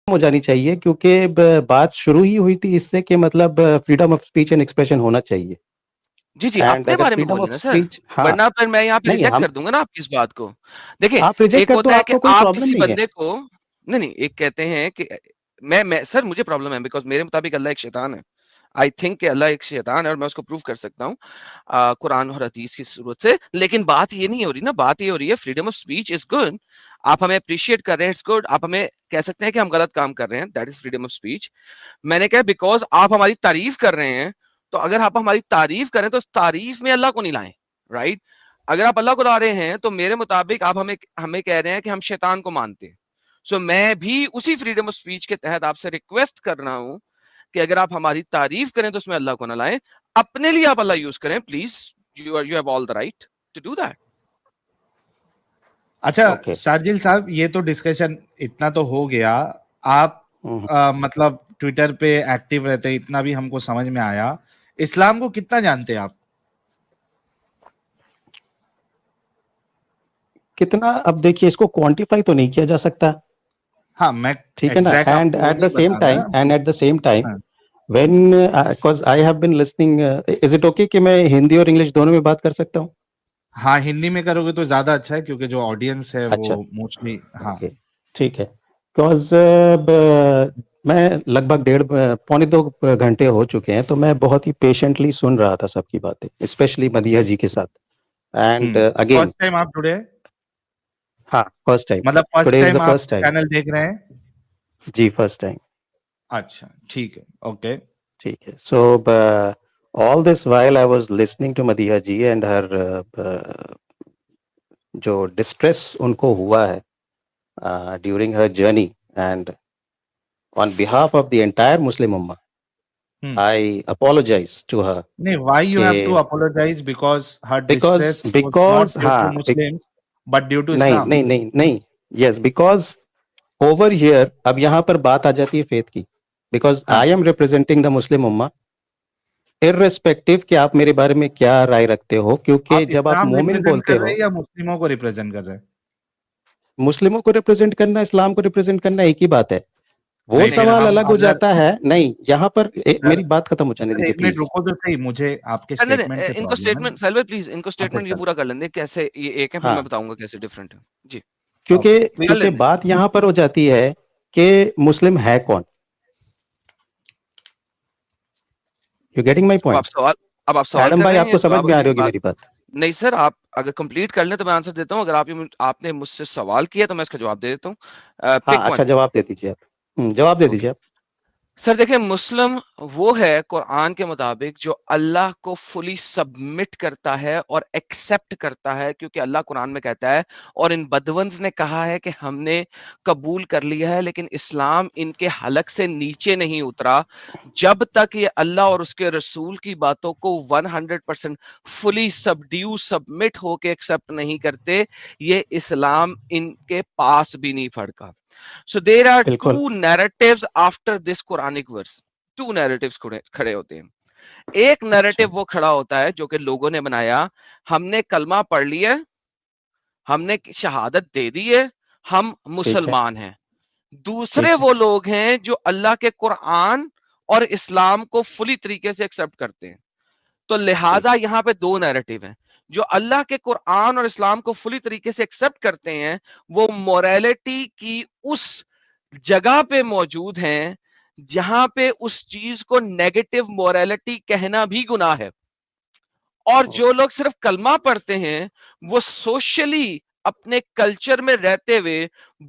ہو جانی چاہیے کیونکہ بات شروع ہی ہوئی تھی اس سے کہ مطلب freedom of speech and expression ہونا چاہیے. جی جی اینڈ اپنے اگر بارے میں فریڈم بولیے آف نا سر, اسپیچ, ہاں ورنہ پھر میں یہاں پہ نہیں ریجیکٹ ہم کر دوں گا نا آپ کی اس بات کو. دیکھیں آپ ریجیکٹ ایک کر دو, ہوتا ہے آپ کہ کو کوئی آپ پرابلم کسی نہیں ہے. بندے کو نہیں ایک کہتے ہیں کہ میں سر مجھے پرابلم ہے بیکاز میرے مطابق اللہ ایک شیطان ہے. آئی تھنک کہ اللہ ایک شیطان ہے اور میں اس کو پروف کر سکتا ہوں قرآن اور حدیث کی صورت سے. لیکن بات یہ نہیں ہو رہی نا, بات یہ ہو رہی ہے freedom of speech is good. آپ ہمیں اپریشیٹ کر رہے ہیں, اٹس گڈ. آپ ہمیں کہہ سکتے ہیں کہ ہم غلط کام کر رہے ہیں, that is freedom of speech. میں نے کہا بیکاز آپ ہماری تعریف کر رہے ہیں, تو اگر آپ ہماری تعریف کریں تو تعریف میں اللہ کو نہیں لائیں, رائٹ. اگر آپ اللہ کو لا رہے ہیں تو میرے مطابق آپ ہمیں کہہ رہے ہیں کہ ہم شیطان کو مانتے ہیں. سو میں بھی اسی فریڈم آف اسپیچ کے تحت آپ سے ریکویسٹ کر رہا ہوں کہ اگر آپ ہماری تعریف کریں تو اس میں اللہ کو نہ لائیں, اپنے لیے آپ اللہ یوز کریں please. You have all the right to do that. اچھا اوکے, شارجیل صاحب, یہ تو ڈسکشن اتنا تو ہو گیا. آپ مطلب ٹویٹر پہ ایکٹیو رہتے, اتنا بھی ہم کو سمجھ میں آیا. اسلام کو کتنا جانتے ہیں آپ؟ کتنا اب دیکھیے اس کو کوانٹیفائی تو نہیں کیا جا سکتا, ہاں میں ٹھیک ہے نا. ایگزیکٹ آپ اینڈ کو ایٹ دا وہی سیم بتا time, and at the same time رہا. when because I have been listening, is it okay کہ میں ہندی اور انگلش دونوں میں بات کر سکتا ہوں؟ ہاں ہندی میں کرو گے تو زیادہ اچھا ہے کیونکہ جو آڈینس ہے وہ اچھا موسٹلی. ہاں اوکے ٹھیک ہے. بیکاز میں لگ بھگ 1.5 گھنٹے ہو چکے ہیں, تو میں بہت ہی پیشنٹلی سن رہا تھا سب کی باتیں, اسپیشلی مدیحہ جی کے ساتھ. اینڈ اگین فرسٹ ٹائم آپ ٹوڈے, ہاں فرسٹ ٹائم, مطلب فرسٹ ٹوڈے از ٹائم دا آپ فرسٹ ٹائم. چینل دیکھ رہے ہیں؟ جی فرسٹ ٹائم. اچھا ٹھیک ہے, اوکے. ٹھیک ہے. So all this while I was listening to Madiha ji and her جو ڈسٹریس ان کو ہوا ہے during her journey, and on behalf of the entire Muslim Ummah, I apologize to her. نہیں, why you have to apologize? Because her distress was not due to ہاں Muslims but due to نہیں Islam. نہیں نہیں نہیں, yes, because over here اب یہاں پر بات آ جاتی ہے فیتھ کی. because I am representing the Muslim Ummah, irrespective کہ آپ میرے بارے میں کیا رائے رکھتے ہو, کیونکہ آپ جب آپ اسلام مومن ریپرزینٹ بولتے کر رہے ہو, ہیں یا مسلموں کو ریپرزینٹ کر رہے ہیں؟ مسلموں کو ریپرزینٹ کرنا, اسلام کو ریپرزینٹ کرنا ایک ہی بات ہے. وہ نہیں پھر سوال ہم الگ ہو اگر جاتا ہے. نہیں یہاں پر سر میری بات ختم ہو جانے سر دیجیے ایک منٹ پلیز. رکو تو صحیح, مجھے آپ کے اسٹیٹمنٹ سے ان کو پرابلم ہے. اسٹیٹمنٹ سیلوے پلیز ان کو اچھا اسٹیٹمنٹ یہ چل, پورا کر لیں دیں کیسے یہ ایک ہے, پھر ہاں میں بتاؤں گا کیسے ڈفرنٹ ہے. جی اوکے کر کیونکہ لیں دیں. بات یہاں پر ہو جاتی ہے کہ مسلم ہے کون. You getting my point? اب آپ سوال ایڈم کر بھائی رہے آپ ہیں کو سمجھ جواب میں آ رہی اگلی ہوگی بات. میری بات. نہیں سر, آپ اگر کمپلیٹ کر لیں تو میں آنسر دیتا ہوں. اگر آپ نے مجھ سے سوال کیا تو میں اس کا جواب دے دیتا ہوں. ہاں پک اچھا ون. جواب دے دیجیے آپ, جواب دے دیجیے آپ. سر دیکھیں مسلم وہ ہے قرآن کے مطابق جو اللہ کو فلی سبمٹ کرتا ہے اور ایکسپٹ کرتا ہے, کیونکہ اللہ قرآن میں کہتا ہے اور ان بدونز نے کہا ہے کہ ہم نے قبول کر لیا ہے لیکن اسلام ان کے حلق سے نیچے نہیں اترا جب تک یہ اللہ اور اس کے رسول کی باتوں کو 100% فلی سبمٹ ہو کے ایکسپٹ نہیں کرتے, یہ اسلام ان کے پاس بھی نہیں پھڑکا. So there are بالکل two narratives after this Quranic verse. Two narratives کھڑے ہوتے ہیں. ایک اچھا نیریٹو وہ کھڑا ہوتا ہے جو کہ لوگوں نے بنایا, ہم نے کلمہ پڑھ لیا, ہم نے شہادت دے دی ہے, ہم ٹھیک ہے مسلمان ہیں. دوسرے ٹھیک ہے وہ لوگ ہیں جو اللہ کے قرآن اور اسلام کو فلی طریقے سے ایکسپٹ کرتے ہیں. تو ٹھیک لہٰذا یہاں پہ دو نیریٹو ہیں. جو اللہ کے قرآن اور اسلام کو فلی طریقے سے ایکسپٹ کرتے ہیں وہ موریلٹی کی اس جگہ پہ موجود ہیں جہاں پہ اس چیز کو نیگیٹو موریلٹی کہنا بھی گناہ ہے. اور جو لوگ صرف کلمہ پڑھتے ہیں وہ سوشلی اپنے کلچر میں رہتے ہوئے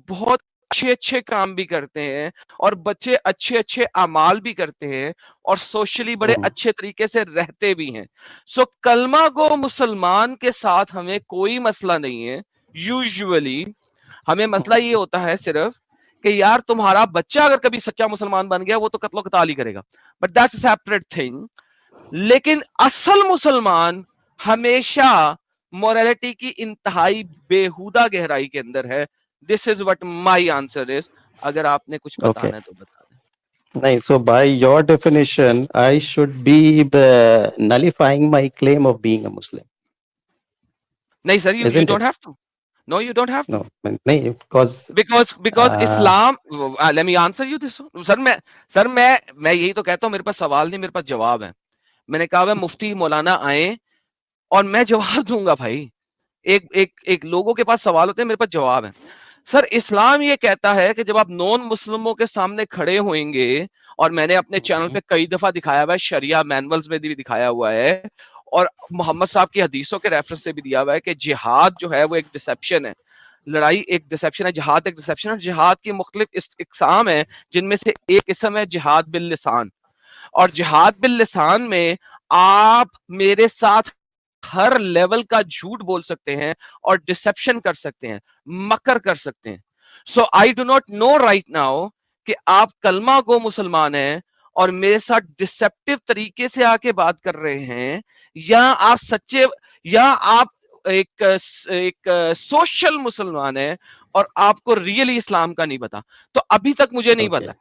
بہت اچھے کام بھی کرتے ہیں اور بچے اچھے اعمال بھی کرتے ہیں اور سوشلی بڑے اچھے طریقے سے رہتے بھی ہیں. سو کلمہ گو مسلمان کے ساتھ ہمیں کوئی مسئلہ نہیں ہے. یوزولی ہمیں مسئلہ یہ ہوتا ہے صرف کہ یار تمہارا بچہ اگر کبھی سچا مسلمان بن گیا وہ تو قتل و قتال ہی کرے گا, but that's a separate thing. لیکن اصل مسلمان ہمیشہ موریلٹی کی انتہائی بےہودہ گہرائی کے اندر ہے. This is what my answer is. اگر آپ نے کچھ اوکے. بتانا ہے تو بتا دیں. نہیں, so by your definition I should be nullifying my claim of being a Muslim, نہیں sir, you isn't don't it? Have to. No, you don't have to. No, نہیں Because Islam, let me answer you this. سر میں یہی تو کہتا ہوں, میرے پاس سوال نہیں, میرے پاس جواب ہے. میں نے کہا مفتی مولانا آئیں اور میں جواب دوں گا بھائی. ایک لوگوں کے پاس سوال ہوتے ہیں, میرے پاس جواب ہے. سر اسلام یہ کہتا ہے کہ جب آپ نون مسلموں کے سامنے کھڑے ہوئیں گے, اور میں نے اپنے چینل پہ کئی دفعہ دکھایا ہوا ہے, شریعہ مینولز میں بھی دکھایا ہوا ہے, اور محمد صاحب کی حدیثوں کے ریفرنس سے بھی دیا ہوا ہے کہ جہاد جو ہے وہ ایک ڈسیپشن ہے, لڑائی ایک ڈسیپشن ہے, جہاد ایک ڈسیپشن ہے. جہاد کی مختلف اقسام ہیں, جن میں سے ایک قسم ہے جہاد باللسان. اور جہاد باللسان میں آپ میرے ساتھ ہر لیول کا جھوٹ بول سکتے ہیں اور ڈسیپشن کر سکتے ہیں, مکر کر سکتے ہیں. So I do not know right now کہ آپ کلمہ گو مسلمان ہیں اور میرے ساتھ ڈسیپٹیو طریقے سے آ کے بات کر رہے ہیں, یا آپ سچے, یا آپ ایک سوشل مسلمان ہے اور آپ کو ریئلی اسلام کا نہیں پتا. تو ابھی تک مجھے نہیں پتا.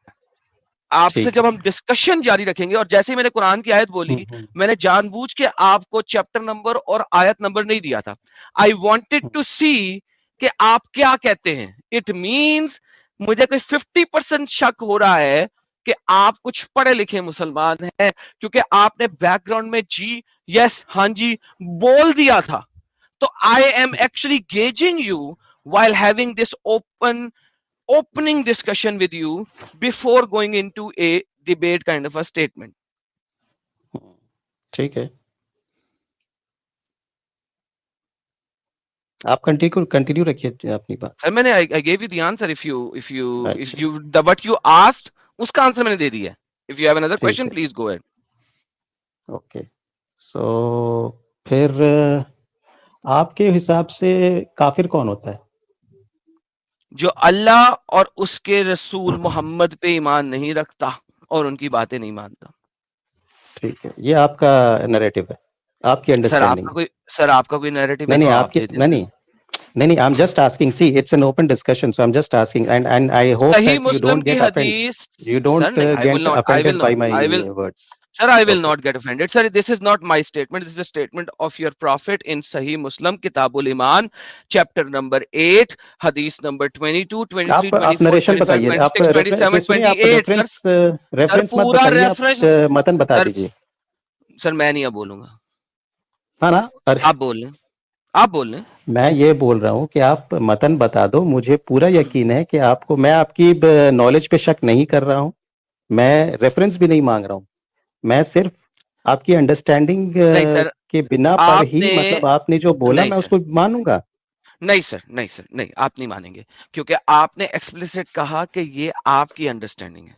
آپ سے جب ہم ڈسکشن جاری رکھیں گے, اور جیسے ہی میں نے قرآن کی آیت بولی, میں نے جان بوجھ کے آپ کو چیپٹر نمبر اور آیت نمبر نہیں دیا تھا. آئی وانٹڈ ٹو سی کہ آپ کیا کہتے ہیں. اٹ مینس مجھے کوئی 50% شک ہو رہا ہے کہ آپ کچھ پڑھے لکھے مسلمان ہیں, کیونکہ آپ نے بیک گراؤنڈ میں جی یس ہاں جی بول دیا تھا. تو I am actually gauging you while having this opening discussion with you before going into a debate kind of a statement. ٹھیک ہے, آپ کنٹینیو رکھیے اپنی بات. میں نے I gave you the answer. if you what you asked اس کا answer میں نے دے دیا. If you have another question, please go ahead. Okay, so پھر آپ کے حساب سے کافر کون ہوتا ہے؟ جو اللہ اور اس کے رسول محمد پہ ایمان نہیں رکھتا اور ان کی باتیں نہیں مانتا. ٹھیک ہے, یہ آپ کا نیریٹو ہے, آپ کی انڈرسٹینڈنگ. سر آپ کا کوئی نیریٹو ہے نہیں, تو آپ کی نہیں, I'm just asking. See, it's an open discussion, so I'm just asking, and I hope صحیح that you مسلم don't کی get حدیث. get offended by my words. Sir, I will not get offended. Sir, this is not my statement. This is a statement of your prophet in Sahih Muslim, Kitabul Iman, chapter number 8, hadith number 22, 23, 24, 25, 26, 27, 28. Reference مت بتائیے, آپ متن بتا دیجیے. سر میں نہیں اب بولوں گا. ہاں نا, آپ بول لیں, آپ بول لیں. میں یہ بول رہا ہوں کہ آپ متن بتا دو. مجھے پورا یقین ہے کہ آپ کو, میں آپ کی نالج پہ شک نہیں کر رہا ہوں, میں ریفرنس بھی نہیں مانگ رہا ہوں, میں صرف آپ کی انڈرسٹینڈنگ کے بنا پر ہی, مطلب آپ نے جو بولا میں اس کو مانوں گا. نہیں سر, نہیں سر, نہیں, آپ نہیں مانیں گے, کیونکہ آپ نے ایکسپلیسٹ کہا کہ یہ آپ کی انڈرسٹینڈنگ ہے.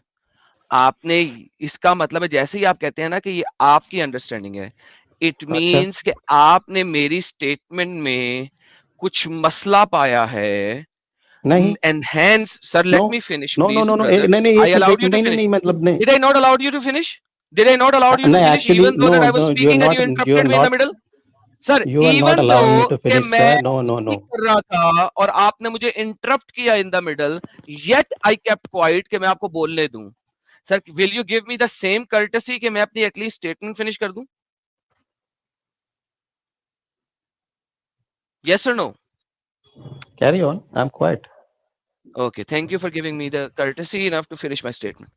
آپ نے اس کا مطلب ہے, جیسے ہی آپ کہتے ہیں نا کہ یہ آپ کی انڈرسٹینڈنگ ہے, اٹ مینس کہ آپ نے میری اسٹیٹمنٹ میں کچھ مسئلہ پایا ہے. نہیں, enhance sir, let me finish please brother. I allowed you to finish. مطلب نہیں, did I not allow you to finish? Did I not allow you to finish even though that I was speaking and you interrupted me in the middle? Sir, even though کہ میں کر رہا تھا اور آپ نے مجھے interrupt کیا in the middle, yet I kept quiet کہ میں آپ کو bولنے دوں. Sir, will you give me the same courtesy کہ میں اپنی at least statement finish کر دوں? Yes or no? Carry on, I'm quiet. Okay, thank you for giving me the courtesy enough to finish my statement.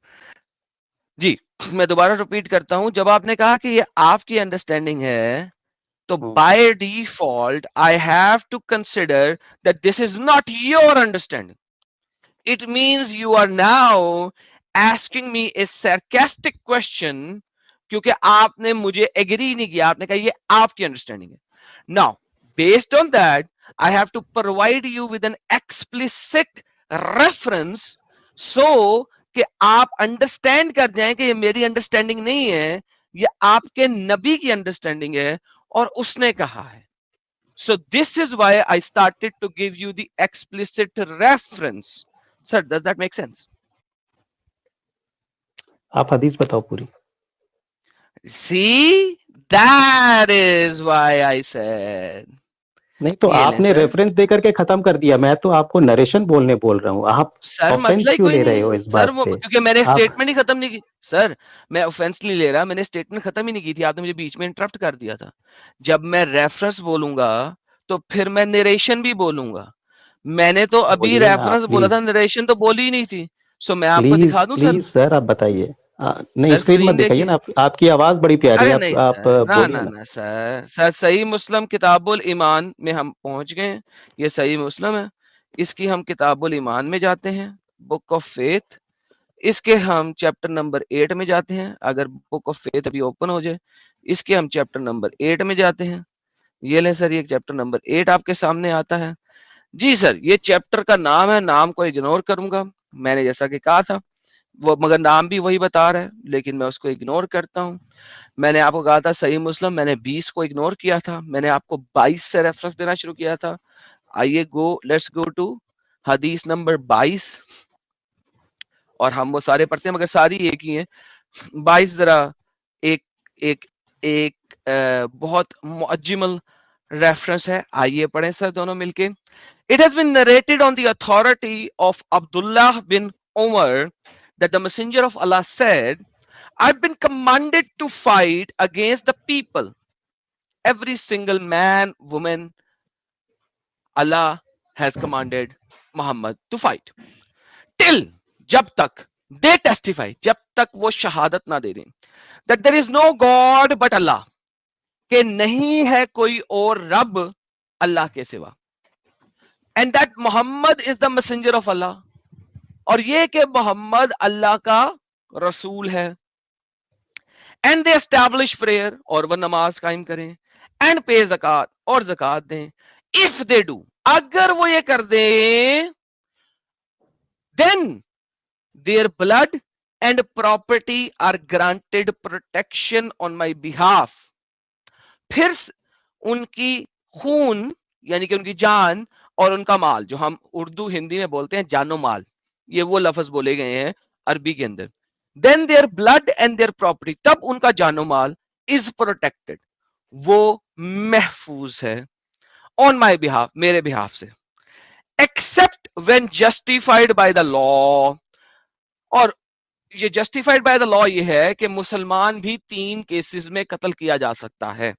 جی, میں دوبارہ repeat کرتا ہوں. جب آپ نے کہا کہ یہ آپ کی انڈرسٹینڈنگ ہے, تو by default I have to consider that this is not your understanding. It means you are now asking me a sarcastic question کیونکہ آپ نے مجھے ایگری نہیں کیا, آپ نے کہا یہ آپ کی انڈرسٹینڈنگ ہے. Now, based on that, I have to provide you with an explicit reference so کہ آپ انڈرسٹینڈ کر جائیں کہ یہ میری انڈرسٹینڈنگ نہیں ہے, یہ آپ کے نبی کی انڈرسٹینڈنگ ہے اور اس نے کہا ہے. So this is why I started to give you the explicit reference. Sir, does that make sense? آپ حدیث بتاؤ پوری. See, that is why I said. نہیں تو آپ نے ریفرنس دے کر کے ختم کر دیا, میں تو آپ کو نریشن بولنے بول رہا ہوں. آپ سر مسئلہ کیوں لے رہے ہو اس بات پہ؟ کیونکہ میں نے اسٹیٹمنٹ ہی ختم نہیں کی. سر میں اوفینس نہیں لے رہا, میں نے اسٹیٹمنٹ ختم ہی نہیں کی تھی, آپ نے مجھے بیچ میں انٹرپٹ کر دیا تھا. جب میں ریفرنس بولوں گا تو پھر میں نریشن بھی بولوں گا. میں نے تو ابھی بولیے نا ریفرنس بولا تھا, پلیز نریشن تو بولی ہی نہیں تھی. سو میں آپ کو پلیز دکھا دوں سر, پلیز سر آپ بتائیے. نہیں سر اسکرین مت اسکرین دکھائیے دیکھیے. نا, آپ کی آواز بڑی پیاری ہے, ارے نہیں آپ سر, نہ بولیے نہ نا. نہ سر, سر صحیح مسلم کتاب الایمان میں ہم پہنچ گئے ہیں. یہ صحیح مسلم ہے, اس کی ہم کتاب الایمان میں جاتے ہیں, بک آف فیتھ. اس کے ہم چیپٹر نمبر 8 میں جاتے ہیں. اگر بک آف فیتھ ابھی اوپن ہو جائے, اس کے ہم چیپٹر نمبر 8 میں جاتے ہیں. یہ لیں سر, یہ چیپٹر نمبر 8 آپ کے سامنے آتا ہے. جی سر, یہ چیپٹر کا نام ہے, نام کو اگنور کروں گا میں نے جیسا کہ کہا تھا, وہ مگر نام بھی وہی بتا رہا ہے, لیکن میں اس کو اگنور کرتا ہوں. میں نے آپ کو کہا تھا صحیح مسلم, میں نے 20 کو اگنور کیا تھا, میں نے آپ کو 22 سے ریفرنس دینا شروع کیا تھا. آئیے لیٹس گو ٹو حدیث نمبر 22, اور ہم وہ سارے پڑھتے ہیں مگر ساری ایک ہی ہیں. 22 ذرا ایک ایک ایک بہت معجمل ریفرنس ہے, آئیے پڑھیں سر دونوں مل کے. It has been narrated on the authority of Abdullah bin Umar that the messenger of Allah said, I've been commanded to fight against the people, every single man, woman. Allah has commanded Muhammad to fight till, jab tak they testify, jab tak وہ شہادت نہ دے دیں, that there is no God but Allah, کہ نہیں ہے کوئی اور رب اللہ کے سوا, and that Muhammad is the messenger of Allah, اور یہ کہ محمد اللہ کا رسول ہے, and they establish prayer, اور وہ نماز قائم کریں, and pay زکات, اور زکات دیں. if they do, اگر وہ یہ کر دیں, then their blood and property are granted protection on my behalf. پھر ان کی خون یعنی کہ ان کی جان اور ان کا مال, جو ہم اردو ہندی میں بولتے ہیں جان و مال, یہ وہ لفظ بولے گئے ہیں عربی کے اندر. then their blood and their property, تب ان کا جان و مال is protected, وہ محفوظ ہے, on my behalf, میرے behalf سے, except when justified by the law. اور یہ justified by the law یہ ہے کہ مسلمان بھی 3 کیسز میں قتل کیا جا سکتا ہے.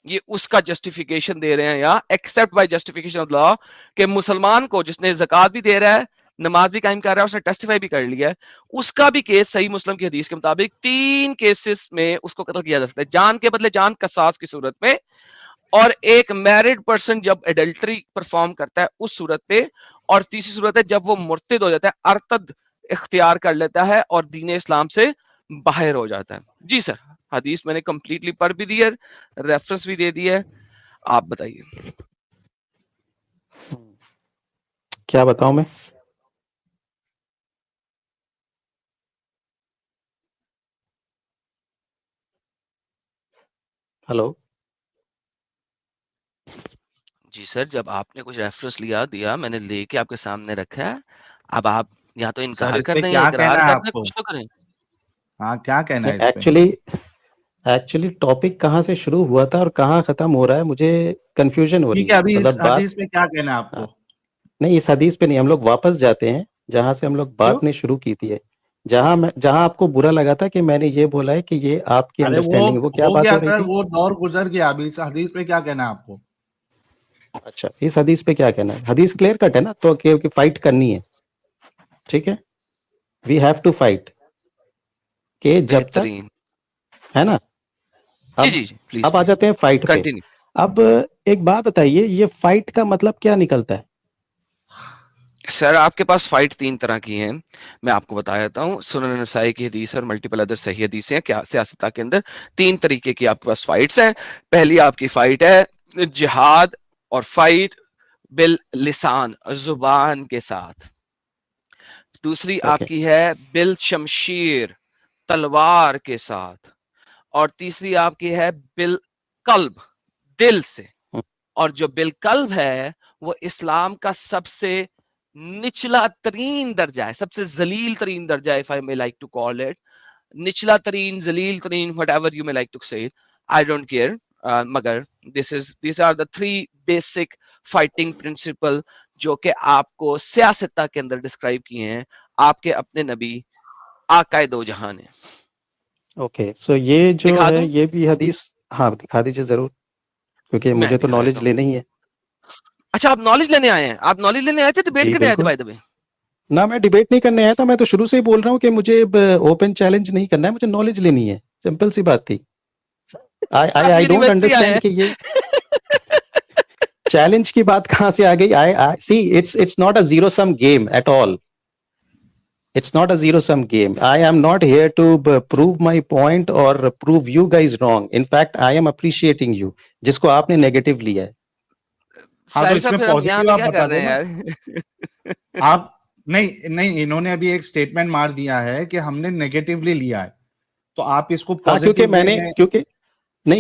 یہ اس کا جسٹیفیکیشن دے رہے ہیں, یا accept by justification of law, کہ مسلمان کو جس نے زکات بھی دے رہا ہے, نماز بھی قائم کر رہا ہے, اس نے ٹیسٹیفائی بھی کر لیا ہے, اس کا بھی کیس صحیح مسلم کی حدیث کے مطابق 3 کیسز میں اس کو قتل کیا جا سکتا ہے, جان کے بدلے جان, قصاص کی صورت میں, اور ایک میرڈ پرسن جب ایڈلٹری پرفارم کرتا ہے اس صورت پہ, اور تیسری صورت ہے جب وہ مرتد ہو جاتا ہے, ارتد اختیار کر لیتا ہے اور دین اسلام سے باہر ہو جاتا ہے. جی سر, حدیث میں نے کمپلیٹلی پڑھ بھی دی ہے, ریفرنس بھی دے دی ہے, آپ بتائیے. کیا بتاؤں میں؟ ہلو جی سر, جب آپ نے کچھ ریفرنس دیا, میں نے لے کے آپ کے سامنے رکھا ہے, اب آپ یا تو سر انکار اس کر پہ دیں یا کیا اقرار کہنا ہے کر آپ دیں, کو؟ کچھ تو کریں. ہاں کیا کہنا ہے اس پہ؟ ایکچولی ٹاپک کہاں سے شروع ہوا تھا اور کہاں ختم ہو رہا ہے, مجھے کنفیوژن ہو رہی ٹھیک ہے, ہے. ابھی اس مطلب بات حدیث پہ کیا کہنا ہے آپ کو؟ نہیں, اس حدیث پہ نہیں, ہم لوگ واپس جاتے ہیں جہاں سے ہم لوگ کیوں؟ بات نے شروع کی تھی. جہاں آپ کو برا لگا تھا کہ میں نے یہ بولا ہے کہ یہ آپ کی ارے وہ انڈرسٹینڈنگ, وہ کیا ہو بات گیا ہو رہی سر, تھی؟ وہ دور گزر گیا, ابھی اس حدیث پہ کیا کہنا ہے آپ کو؟ اچھا, اس حدیث پہ کیا کہنا ہے؟ حدیث کلیئر کٹ ہے نا, تو کہ فائٹ کرنی ہے, ٹھیک ہے, وی ہیو ٹو فائٹ, کہ جب تک, بہترین. ہے نا. جی اب جی جی, پلیز اب آ پلیز جاتے ہیں فائٹ پہ. کنٹینیو. اب ایک بات بتائیے, یہ فائٹ کا مطلب کیا نکلتا ہے؟ سر آپ کے پاس فائٹ 3 طرح کی ہیں, میں آپ کو بتا دیتا ہوں. سنن نسائی کی حدیث اور ملٹیپل ادر صحیح حدیثیں ہیں, کیا سیاستہ کے اندر 3 طریقے کی آپ کے پاس فائٹس ہیں. پہلی آپ کی فائٹ ہے جہاد, اور فائٹ باللسان, زبان کے ساتھ. دوسری آپ اوکے, کی ہے بالشمشیر, تلوار کے ساتھ. اور تیسری آپ کی ہے بالقلب, دل سے. اور جو بالقلب ہے وہ اسلام کا سب سے نچلا ترین درجہ ہے, سب سے ذلیل ترین درجہ ہے, if I may like to call it, نچلا ترین, ذلیل ترین, whatever you may like to say it, I don't care. مگر these are the 3 basic fighting principle جو کہ آپ کو سیاستہ کے اندر ڈسکرائب کیے ہیں آپ کے اپنے نبی آقائے دو جہاں نے. اوکے, سو یہ جو دکھا ہے دوں, یہ بھی حدیث, ہاں دکھا دیجیے ضرور, کیونکہ میں مجھے تو دکھا دیتا نالج ہوں. لینا ہی ہے. اچھا آپ نالج لینے آئے ہیں, آپ نالج لینے آئے تھے, ڈیبیٹ جی کرنے آئے تھے بالکل. بائی دا وے؟ نہ میں ڈیبیٹ نہیں کرنے آیا تھا, میں تو شروع سے ہی بول رہا ہوں کہ مجھے اوپن چیلنج نہیں کرنا ہے, مجھے نالج لینی ہے, سمپل سی بات تھی. آپ آئی ڈونٹ یونیورسٹی آئے انڈرسٹینڈ کہ یہ چیلنج کی بات کہاں سے آ گئی. See it's not a zero sum game at all. It's not a zero sum game. I am not here to prove my point or prove you guys wrong. In fact, I am appreciating you. جس کو آپ نے negative لیا ہے. ہاں تو ساحل اس صاحب میں پھر ہم یہاں پازیٹیو پہ آپ کیا بتا کر رہے دو ہیں نا. یار؟ آپ نہیں انہوں نے ابھی ایک سٹیٹمنٹ مار دیا ہے کہ ہم نے نیگیٹولی لیا ہے, تو آپ اس کو ہاں پازیٹیو وے میں.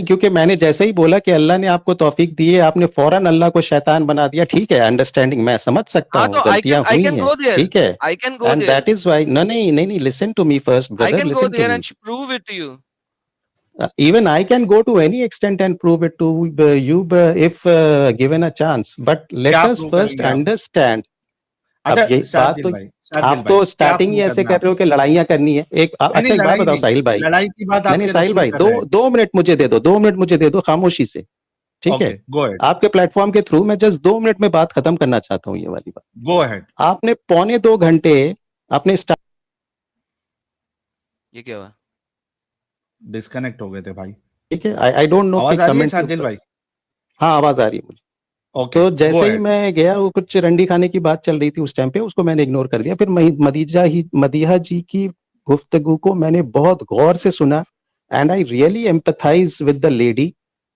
کیونکہ میں نے جیسے ہی بولا کہ اللہ نے آپ کو توفیق دی ہے, آپ نے فوراً اللہ کو شیطان بنا دیا. ٹھیک ہے, انڈرسٹینڈنگ میں سمجھ سکتا ہاں ہوں, تو غلطیاں I ہوئی can ہیں. go there. ٹھیک ہے, I can go and there. That is why نہیں listen to me first I brother, can go listen to there me. and prove it to you. Even I can go to any extent and prove it to you if given a chance. But let کیا us prove کریں first گے آپ؟ understand. اچھا اب یہ بات تو شارجل آپ تو بھائی کیا اسٹارٹنگ ہی پروو ایسے کرنا ہے کر آپ رہے ہو کو؟ کہ لڑائیاں کرنی ہے. نہیں اچھا ایک بات لڑائی بتاؤ نہیں, ساحل بھائی. لڑائی کی بات آپ نہیں کے ساحل رسول بھائی, کر رہے ہیں. 2 منٹ مجھے دے دو, 2 منٹ مجھے دے دو خاموشی سے. ٹھیک ہے, اوکے گو ایڈ, آپ کے پلیٹ فارم کے تھرو میں جسٹ 2 منٹ میں بات ختم کرنا چاہتا ہوں. یہ والی بات گو ایڈ. آپ نے 2.25 گھنٹے اپنے یہ کیا ہوا؟ ڈسکنیکٹ ہو گئے تھے بھائی. ٹھیک ہے, آئی ڈونٹ نو کہ آواز آ رہی ہے کمنٹ کے شارجل اوپر. بھائی؟ ہاں آواز آ رہی ہے مجھے. اوکے تو گو جیسے ہی ایڈ. میں گیا, وہ کچھ رنڈی کھانے کی بات چل رہی تھی اس ٹائم پہ, اس کو میں نے اگنور کر دیا. پھر مدیحہ جی کی گفتگو کو میں نے بہت غور سے سنا, and I really empathise with the lady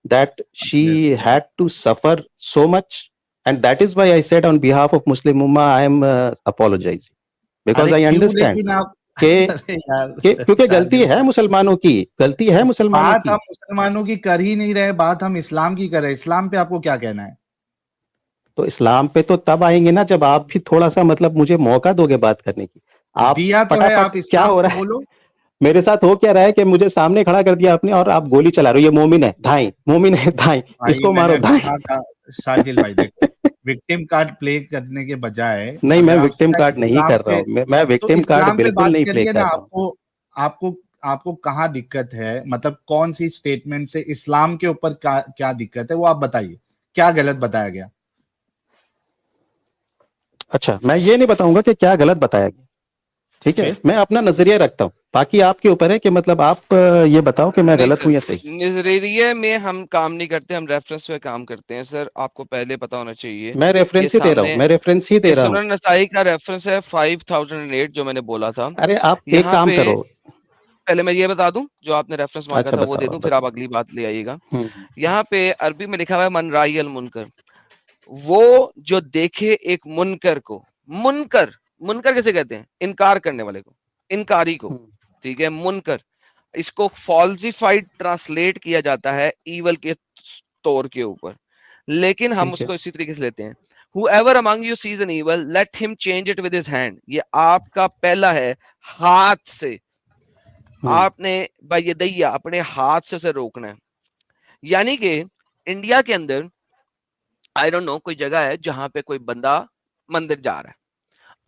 that she has had to suffer so much, and that is why I said on behalf of مسلم اما آئی ایم اپولوجائزنگ, بیکاز ارے آئی کیوں انڈرسٹینڈ لیکن آپ کہ ارے یار کیونکہ غلطی شارجل ہے بھائی, مسلمانوں کی, غلطی ہے مسلمانوں بات کی. ہم مسلمانوں کی کر ہی نہیں رہے, بات ہم اسلام کی کر رہے ہیں. اسلام پہ آپ کو کیا کہنا ہے؟ تو اسلام پہ تو تب آئیں گے نا جب آپ بھی تھوڑا سا مطلب مجھے موقع دو گے بات کرنے کی. آپ دیا تو ہے, پٹافٹ آپ کیا اسلام ہو پہ رہا ہے بولو. میرے ساتھ ہو کیا رہا ہے کہ مجھے سامنے کھڑا کر دیا آپ نے, اور آپ گولی چلا رہے ہو, یہ مومن ہے دھائیں, مومن ہے دھائیں, اس بھائی کو میں مارو نے دھائیں. کہاں کا شارجل بھائی دیکھو, وکٹم کارڈ پلے کرنے کے بجائے نہیں میں اگر آپ وکٹم سیدھا کارڈ نہیں اسلام کر رہا پہ, ہوں, میں تو وکٹم کارڈ اسلام پہ بالکل بات نہیں پلے کریے کر نا. رہا ہوں. آپ کو کہاں دقت ہے, مطلب کون سی اسٹیٹمنٹ سے اسلام کے اوپر کیا دقت ہے, وہ آپ بتائیے, کیا غلط بتایا گیا؟ اچھا میں یہ نہیں بتاؤں گا کہ کیا غلط بتایا گیا, ٹھیک ہے, پھر میں اپنا نظریہ رکھتا ہوں, باقی آپ کے اوپر ہے کہ مطلب آپ یہ بتاؤ کہ میں نہیں غلط سر, ہوں یا صحیح. نظریے میں ہم کام نہیں کرتے, ہم ریفرنس پہ کام کرتے ہیں سر. آپ کو پہلے پتا ہونا چاہیے میں یہ ریفرنس ہی دے رہا ہوں, سامنے میں ریفرنس ہی یہ دے رہا ہوں. سنن نسائی کا ریفرنس ہے 5008 جو میں نے بولا تھا. ارے آپ ایک یہاں کام پہ کرو. پہلے میں یہ بتا دوں, جو آپ نے ریفرنس مانگا اچھا تھا وہ دے بتاؤ, دوں, پھر آپ بتاؤ. اگلی بات لے آئیے گا. ہوں. یہاں پہ عربی میں لکھا ہوا ہے من رائی المنکر, وہ جو دیکھے ایک منکر کو. منکر کیسے کہتے ہیں؟ انکار کرنے والے کو, انکاری کو. ٹھیک ہے, منکر اس کو فالسیفائڈ ٹرانسلیٹ کیا جاتا ہے ایول کے طور کے اوپر, لیکن ہم ٹھیک اس ہے. کو اسی طریقے سے لیتے ہیں. Whoever among you sees an evil, let him change it with his hand. یہ آپ کا پہلا ہے, ہاتھ سے. آپ نے بایدیہ اپنے ہاتھ سے اسے روکنا ہے. یعنی کہ انڈیا کے اندر آئی ڈونٹ نو کوئی جگہ ہے جہاں پہ کوئی بندہ مندر جا رہا ہے,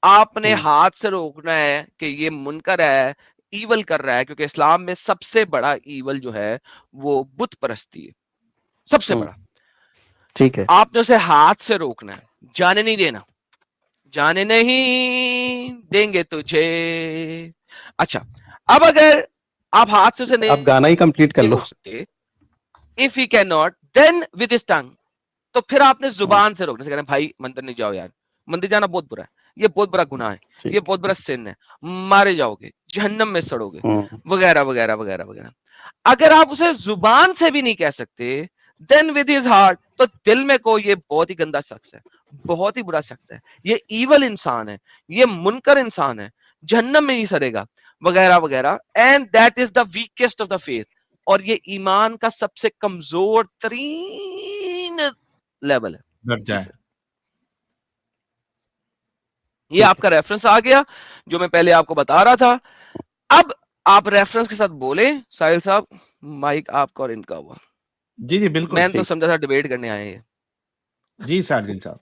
آپ نے ہاتھ سے روکنا ہے کہ یہ منکر ہے, ایول کر رہا ہے, کیونکہ اسلام میں سب سے بڑا ایول جو ہے وہ بت پرستی ہے, سب سے بڑا. ٹھیک ہے. آپ نے اسے ہاتھ سے روکنا ہے, جانے نہیں دینا, جانے نہیں دیں گے تجھے. اچھا, اب اگر آپ ہاتھ سے اسے اب گانا ہی کمپلیٹ کر نہیں لو. روک سکتے, if he cannot then with his tongue, تو پھر آپ نے زبان سے روکنا. سے کہنا بھائی مندر نہیں جاؤ یار, مندر جانا بہت برا ہے, یہ بہت بڑا گناہ ہے, یہ بہت بڑا سن ہے, مارے جاؤ گے, جہنم میں سڑو گے, وغیرہ وغیرہ وغیرہ وغیرہ. اگر آپ اسے زبان سے بھی نہیں کہہ سکتے, then with his heart, تو دل میں کو یہ بہت ہی گندا شخص ہے, بہت ہی برا شخص ہے, یہ ایول انسان ہے, یہ منکر انسان ہے, جہنم میں ہی سڑے گا, وغیرہ وغیرہ. And that is the ویکسٹ of the faith, اور یہ ایمان کا سب سے کمزور ترین لیول ہے. جی سر, یہ آپ کا ریفرنس آ گیا جو میں پہلے آپ کو بتا رہا تھا. اب آپ ریفرنس کے ساتھ بولیں ساحل صاحب, مائک آپ کا اور ان کا ہوا. جی جی بالکل میں تو سمجھا تھا ڈیبیٹ کرنے آئے ہیں. جی شارجل صاحب,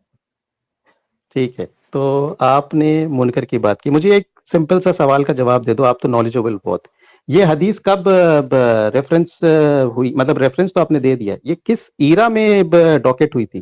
ٹھیک ہے, تو آپ نے منکر کی بات کی, مجھے ایک سمپل سا سوال کا جواب دے دو, آپ تو نالجبل بہت. یہ حدیث کب ریفرنس ہوئی, مطلب ریفرنس تو آپ نے دے دیا, یہ کس ایرا میں ڈاکٹ ہوئی تھی؟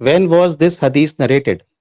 when was this hadith narrated,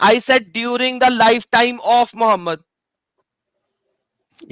I said during the lifetime of Muhammad.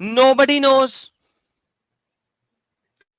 Nobody knows.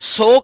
100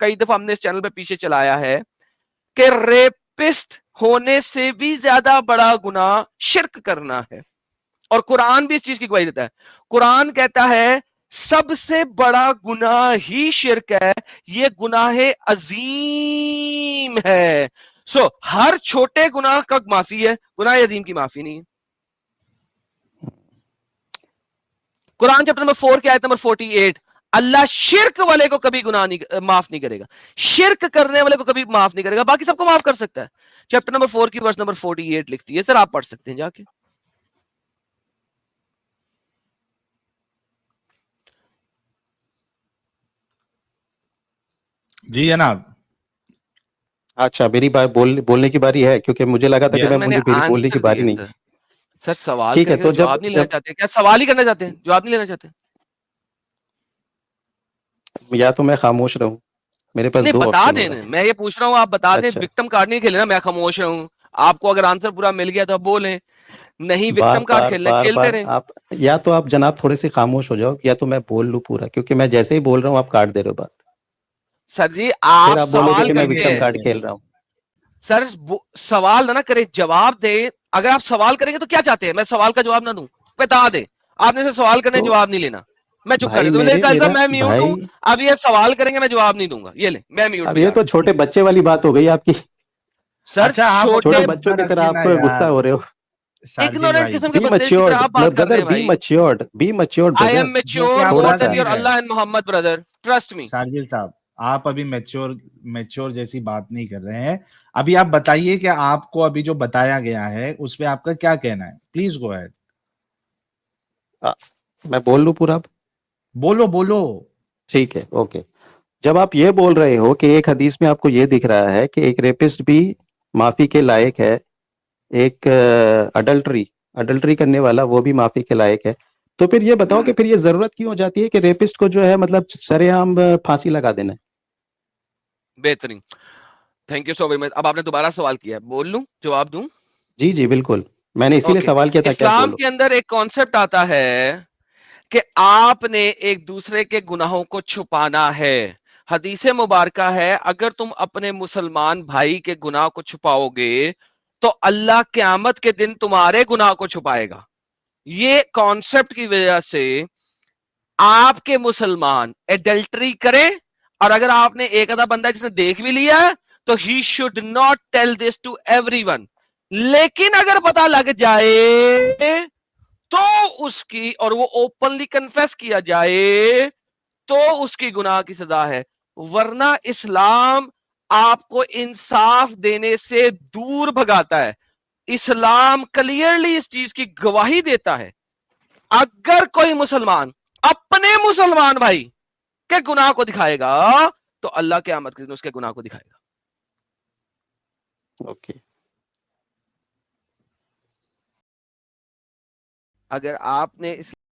کئی دفعہ ہم نے اس چینل پہ پیچھے چلایا ہے کہ ریپسٹ ہونے سے بھی زیادہ بڑا گناہ شرک کرنا ہے، اور قرآن بھی اس چیز کی گواہی دیتا ہے. قرآن کہتا ہے سب سے بڑا گناہ ہی شرک ہے، یہ گناہ عظیم ہے. سو ہر چھوٹے گناہ کا معافی ہے، گناہ عظیم کی معافی نہیں ہے. قرآن چیپٹر نمبر 4 کی آیت نمبر 48، اللہ شرک والے کو کبھی گناہ نہیں معاف نہیں کرے گا، شرک کرنے والے کو کبھی معاف نہیں کرے گا، باقی سب کو معاف کر سکتا ہے. چیپٹر نمبر 4 کی ورس نمبر 48 لکھتی ہے، سر آپ پڑھ سکتے ہیں جا کے. جی جناب. اچھا میری بات بولنے کی باری ہے، کیونکہ مجھے لگا تھا کہ Yes. میں نے مجھے میری بولنے کی آنسر باری دیے نہیں. سر. سر سوال ٹھیک ہے کریں گے تو تو جواب نہیں لینا جب چاہتے؟ کیا سوال ہی کرنا چاہتے ہیں، جواب نہیں لینا چاہتے؟ یا تو میں خاموش رہوں، میرے پاس نہیں دو بتا آپشن دیں ہو رہا نا، میں یہ پوچھ رہا ہوں آپ بتا ہے. دیں. اچھا وکٹم کارڈ نہیں کھیلنا، میں خاموش رہوں. آپ کو اگر آنسر پورا مل گیا تو آپ بولیں، نہیں بار وکٹم کارڈ بار کھیلنا بار بار کھیلتے رہیں. آپ یا تو آپ جناب تھوڑے سے خاموش ہو جاؤ، یا تو میں بول لوں پورا، کیونکہ میں جیسے ہی بول رہا ہوں آپ کاٹ دے رہے ہو بات. سر جی پھر آپ آپ بولو گے سوال کہ میں کرتے وکٹم ہیں، کارڈ کھیل رہا ہوں. سر سوال نہ کرے، جواب دے. اگر آپ سوال کریں گے تو کیا چاہتے ہیں میں سوال کا جواب نہ دوں؟ بتا دے. آپ نے سے سوال کرنے تو جواب نہیں لینا، میں چپ کر بھائی دیتا ہوں. میرا میں میوٹ ہوں. بھائی، اب یہ سوال کریں گے میں جواب نہیں دوں گا. یہ لیں میں میوٹ اب پہ یہ جا تو رہا ہوں. چھوٹے بچے والی بات ہو گئی آپ کی. سر اچھا آپ چھوٹے اپنا چھوٹے بچوں مدہ کی طرح رکھیے آپ نا یار غصہ ہو رہے ہو. شارجیل اگنورینٹ بھائی. قسم کے بی بندے کی طرح میچیورڈ آپ بات کرتے برادر، ہیں بھائی. Be matured I brother. am جو کہ mature آپ تھوڑا more بات than سا نہیں your رہے. Allah and Muhammad brother. Trust me. شارجیل صاحب آپ ابھی میچور جیسی بات نہیں کر رہے ہیں. ابھی آپ بتائیے کہ آپ کو ابھی جو بتایا گیا ہے اس پہ آپ کا کیا کہنا ہے. Please go ahead. میں بول لوں پورا. بولو بولو. ٹھیک ہے، اوکے. جب آپ یہ بول رہے ہو کہ ایک حدیث میں آپ کو یہ دکھ رہا ہے کہ ایک ریپسٹ بھی معافی کے لائق ہے، ایک اڈلٹری کرنے والا وہ بھی معافی کے لائق ہے، تو پھر یہ بتاؤ کہ پھر یہ ضرورت کیوں ہو جاتی ہے کہ ریپسٹ کو جو ہے مطلب سرے عام پھانسی لگا دینا ہے؟ بہترین. Thank you so very much. اب آپ نے دوبارہ سوال کیا ہے، بول لوں جواب دوں؟ جی جی بالکل، میں نے اسی لیے اوکے. سوال کیا تھا کہ آپ اسلام بولو. کے اندر ایک کانسیپٹ آتا ہے کہ آپ نے ایک دوسرے کے گناہوں کو چھپانا ہے. حدیث مبارکہ ہے اگر تم اپنے مسلمان بھائی کے گناہ کو چھپاؤ گے تو اللہ قیامت کے دن تمہارے گناہ کو چھپائے گا. یہ کانسیپٹ کی وجہ سے آپ کے مسلمان ایڈلٹری کریں، اور اگر آپ نے ایک آدھا بندہ جس نے دیکھ بھی لیا تو he should not tell this to everyone. لیکن اگر پتا لگ جائے تو اس کی، اور وہ اوپنلی کنفیس کیا جائے تو اس کی گناہ کی سزا ہے. ورنہ اسلام آپ کو انصاف دینے سے دور بھگاتا ہے. اسلام کلیئرلی اس چیز کی گواہی دیتا ہے اگر کوئی مسلمان اپنے مسلمان بھائی کے گناہ کو دکھائے گا تو اللہ قیامت کے دن اس کے گناہ کو دکھائے گا. اوکے. اگر آپ نے اس